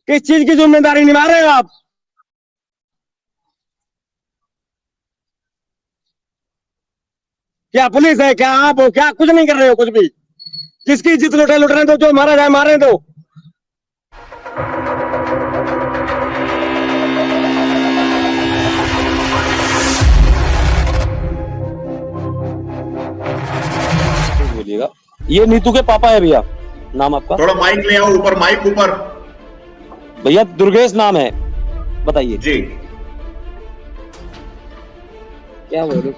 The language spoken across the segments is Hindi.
किस चीज की जिम्मेदारी निभा रहे हो आप? क्या पुलिस है? क्या आप हो? क्या कुछ नहीं कर रहे हो कुछ भी? किसकी इज्जत लुटने दो, जो मारा जाए मारे दो। बोलिएगा। ये नीतू के पापा है भैया। नाम आपका? थोड़ा माइक ले आओ ऊपर, माइक ऊपर। भैया दुर्गेश नाम है, बताइए जी। क्या बोले।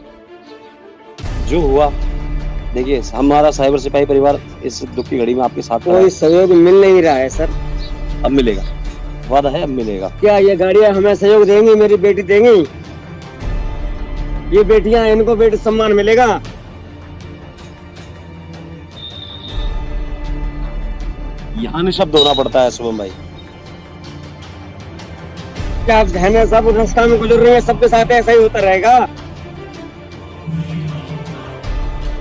जो हुआ, देखिए हमारा साइबर सिपाही परिवार इस दुख की घड़ी में आपके साथ खड़ा है। कोई सहयोग मिल नहीं रहा है सर। अब मिलेगा, वादा है, अब मिलेगा। क्या ये गाड़ियां हमें सहयोग देंगी? मेरी बेटी देंगी? ये बेटियां, इनको बेटी सम्मान मिलेगा? यहाँ निशब्द होना पड़ता है शुभम भाई। क्या बहनें सब रास्ता में गुजर रही है, सबके साथ ऐसा ही होता रहेगा?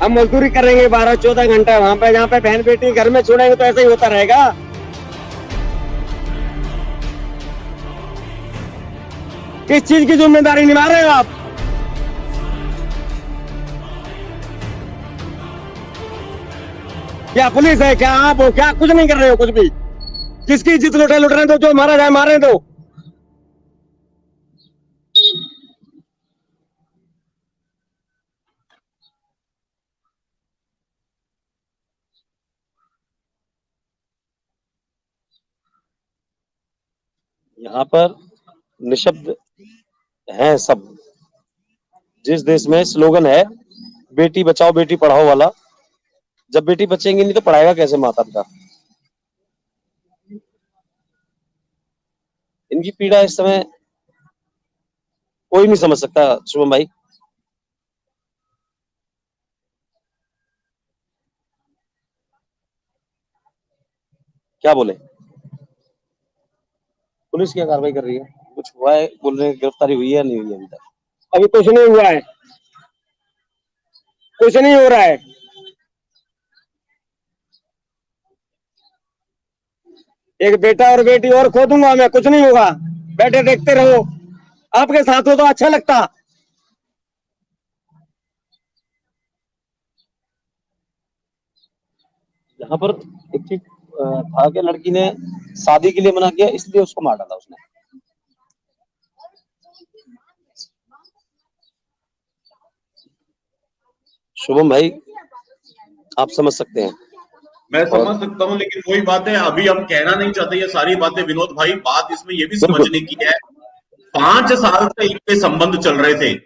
हम मजदूरी करेंगे 12-14 घंटा वहां पे, जहाँ पे बहन बेटी घर में छोड़ेंगे तो ऐसा ही होता रहेगा? किस चीज की जिम्मेदारी निभा रहे हो आप? क्या पुलिस है? क्या आप हो? क्या कुछ नहीं कर रहे हो कुछ भी? किसकी इज्जत लुटने दो, जो मारा जाए मारे दो। यहाँ पर निशब्द हैं सब। जिस देश में स्लोगन है बेटी बचाओ बेटी पढ़ाओ वाला, जब बेटी बचेंगी नहीं तो पढ़ाएगा कैसे माता पिता? इनकी पीड़ा इस समय कोई नहीं समझ सकता शुभम भाई। क्या बोले? पुलिस क्या कार्रवाई कर रही है? कुछ हुआ है? बोल रहे हैं गिरफ्तारी हुई है या नहीं हुई अभी तक? अभी कुछ नहीं हुआ है, कुछ नहीं हो रहा है। एक बेटा और बेटी और खो दूंगा मैं, कुछ नहीं होगा। बैठे देखते रहो। आपके साथ हो तो अच्छा लगता। यहाँ पर एक चीज था कि लड़की ने शादी के लिए मना किया, इसलिए उसको मार डाला उसने। शुभम भाई आप समझ सकते हैं। मैं समझ सकता हूँ, लेकिन वही बात है, अभी हम कहना नहीं चाहते ये सारी बातें विनोद भाई। बात इसमें ये भी समझने की है, 5 साल से इनके संबंध चल रहे थे।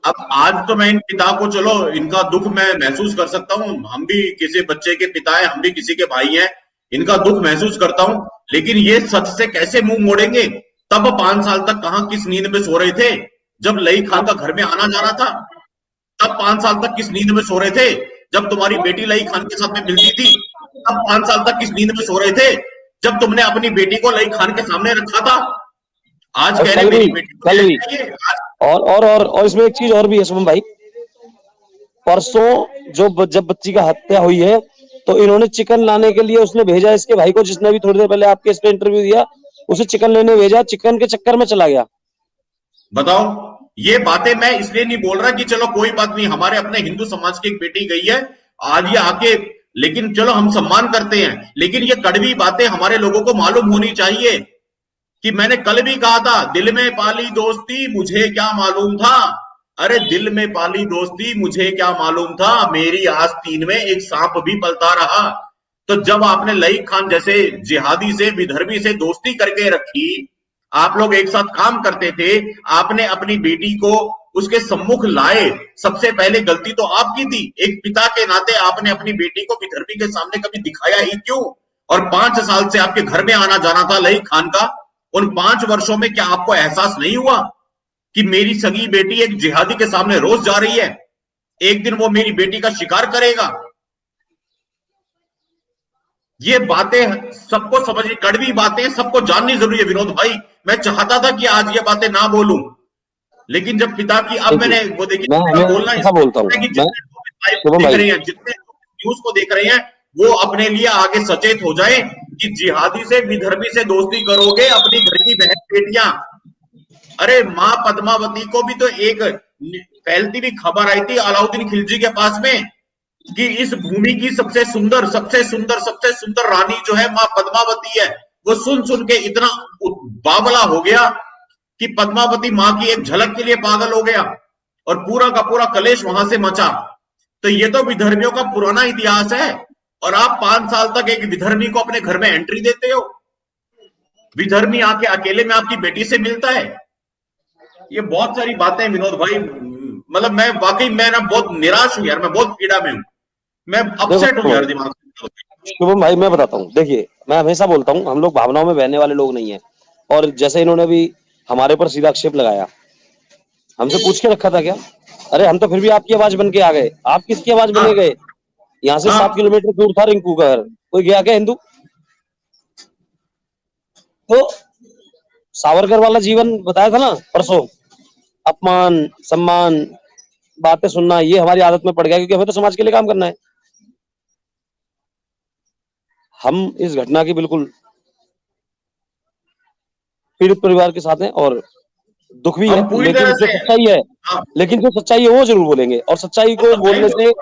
अब आज तो मैं इन पिता को, चलो इनका दुख मैं महसूस कर सकता हूँ, हम भी किसी बच्चे के पिता हैं, हम भी किसी के भाई हैं, इनका दुख महसूस करता हूँ। लेकिन ये सच से कैसे मुंह मोड़ेंगे? तब 5 साल तक कहां किस नींद में सो रहे थे जब लई खान का घर में आना जाना था? तब 5 साल तक किस नींद में सो रहे थे जब तुम्हारी बेटी लई खान के साथ में मिलती थी? तब 5 साल तक किस नींद में सो रहे थे जब तुमने अपनी बेटी को लई खान के सामने रखा था? आज कह रहे मेरी बेटी को कल भी और इसमें एक चीज और भी है शुभम भाई। परसों जब बच्ची का हत्या हुई है तो इन्होंने चिकन लाने के लिए उसने भेजा इसके भाई को, जिसने भी थोड़ी देर पहले आपके इस पे इंटरव्यू दिया, उसे चिकन लेने भेजा, चिकन के चक्कर में चला गया। बताओ, ये बातें मैं इसलिए नहीं बोल रहा कि चलो कोई बात नहीं, हमारे अपने हिंदू समाज की एक बेटी गई है आज ये आके, लेकिन चलो हम सम्मान करते हैं, लेकिन ये कड़वी बातें हमारे लोगों को मालूम होनी चाहिए कि मैंने कल भी कहा था, दिल में पाली दोस्ती मुझे क्या मालूम था। अरे दिल में पाली दोस्ती मुझे क्या मालूम था, मेरी आस्तीन में एक सांप भी पलता रहा। तो जब आपने लईक खान जैसे जिहादी से, विधर्मी से दोस्ती करके रखी, आप लोग एक साथ काम करते थे, आपने अपनी बेटी को उसके सम्मुख लाए, सबसे पहले गलती तो आपकी थी। एक पिता के नाते आपने अपनी बेटी को विधर्मी के सामने कभी दिखाया ही क्यों? और 5 साल से आपके घर में आना जाना था लईक खान का, उन 5 वर्षों में क्या आपको एहसास नहीं हुआ कि मेरी सगी बेटी एक जिहादी के सामने रोज जा रही है, एक दिन वो मेरी बेटी का शिकार करेगा? ये बातें सबको समझनी, कड़वी बातें सबको जाननी जरूरी है विनोद भाई। मैं चाहता था कि आज ये बातें ना बोलूं, लेकिन जब पिता की, अब मैंने वो देखिए बोलना ऐसा बोलता हूँ, जितने लोग न्यूज को देख रहे हैं वो अपने लिए आगे सचेत हो जाए कि जिहादी से विधर्मी से दोस्ती करोगे, अपनी घर की बहन बेटियां। अरे माँ पद्मावती को भी तो एक फैलती हुई खबर आई थी अलाउद्दीन खिलजी के पास में कि इस भूमि की सबसे सुंदर रानी जो है माँ पद्मावती है। वो सुन के इतना बावला हो गया कि पद्मावती माँ की एक झलक के लिए पागल हो गया और पूरा का पूरा कलेश वहां से मचा। तो ये तो विधर्मियों का पुराना इतिहास है और आप 5 साल तक एक विधर्मी को अपने घर में एंट्री देते हो। विधर्मी आके अकेले में आपकी बेटी से मिलता है। ये बहुत सारी बातें विनोद भाई, मतलब मैं वाकई मैं ना बहुत निराश हूं यार, मैं बहुत पीड़ा में हूं, मैं अपसेट हूं यार दिमाग से। शुभम भाई मैं बताता हूँ, देखिए मैं हमेशा बोलता हूँ हम लोग भावनाओं में बहने वाले लोग नहीं है। और जैसे इन्होंने भी हमारे पर सीधा आक्षेप लगाया, हमसे पूछ के रखा था क्या? अरे हम तो फिर भी आपकी आवाज बन के आ गए। आप किसकी आवाज बने गए? यहाँ से 7 किलोमीटर दूर था रिंकू का घर, कोई गया क्या हिंदू? तो सावरकर वाला जीवन बताया था ना परसों, अपमान सम्मान बातें सुनना, ये हमारी आदत में पड़ गया क्योंकि हमें तो समाज के लिए काम करना है। हम इस घटना की बिल्कुल पीड़ित परिवार के साथ हैं और दुख भी है, पूरी लेकिन तरह जो से सच्चाई है, लेकिन जो सच्चाई है वो जरूर बोलेंगे। और सच्चाई को बोलने से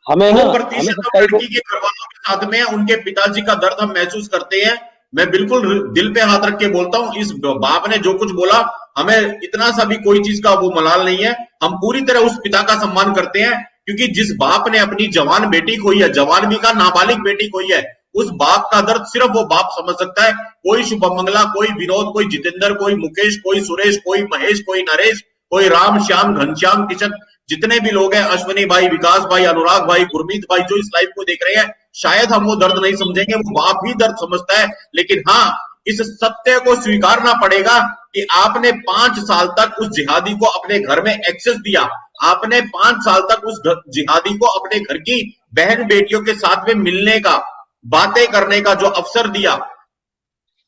हमें ना, हमें सच्चाई को, लड़की के घर वालों के साथ में उनके पिताजी का दर्द हम महसूस करते हैं। मैं बिल्कुल दिल पे हाथ रख के बोलता हूँ, इस बाप ने जो कुछ बोला हमें इतना सा भी कोई चीज का वो मलाल नहीं है। हम पूरी तरह उस पिता का सम्मान करते हैं क्योंकि जिस बाप ने अपनी जवान बेटी खोई है, जवान भी का नाबालिग बेटी खोई है, उस बाप का दर्द सिर्फ वो बाप समझ सकता है। कोई शुभम मंगला, कोई विनोद, कोई जितेंद्र, कोई मुकेश, कोई सुरेश, कोई महेश, कोई नरेश, कोई राम श्याम घनश्याम किशन, जितने भी लोग हैं, अश्वनी भाई, विकास भाई, अनुराग भाई, गुरमीत भाई जो इस लाइव को देख रहे हैं, शायद हम वो दर्द नहीं समझेंगे, वो बाप ही दर्द समझता है। लेकिन हाँ, इस सत्य को स्वीकारना पड़ेगा कि आपने 5 साल तक उस जिहादी को अपने घर में एक्सेस दिया। आपने 5 साल तक उस जिहादी को अपने घर की बहन बेटियों के साथ में मिलने का, बातें करने का जो अवसर दिया।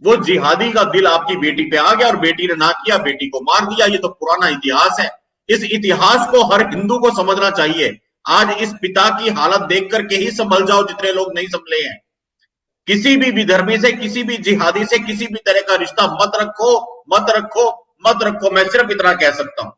वो जिहादी का दिल आपकी बेटी पे आ गया और बेटी ने ना किया, बेटी को मार दिया। ये तो पुराना इतिहास है। इस इतिहास को हर हिंदू को समझना चाहिए। आज इस पिता की हालत देख करके ही संभल जाओ जितने लोग नहीं संभले हैं। किसी भी विधर्मी से, किसी भी जिहादी से किसी भी तरह का रिश्ता मत रखो, मत रखो, मत रखो। मैं सिर्फ इतना कह सकता हूं।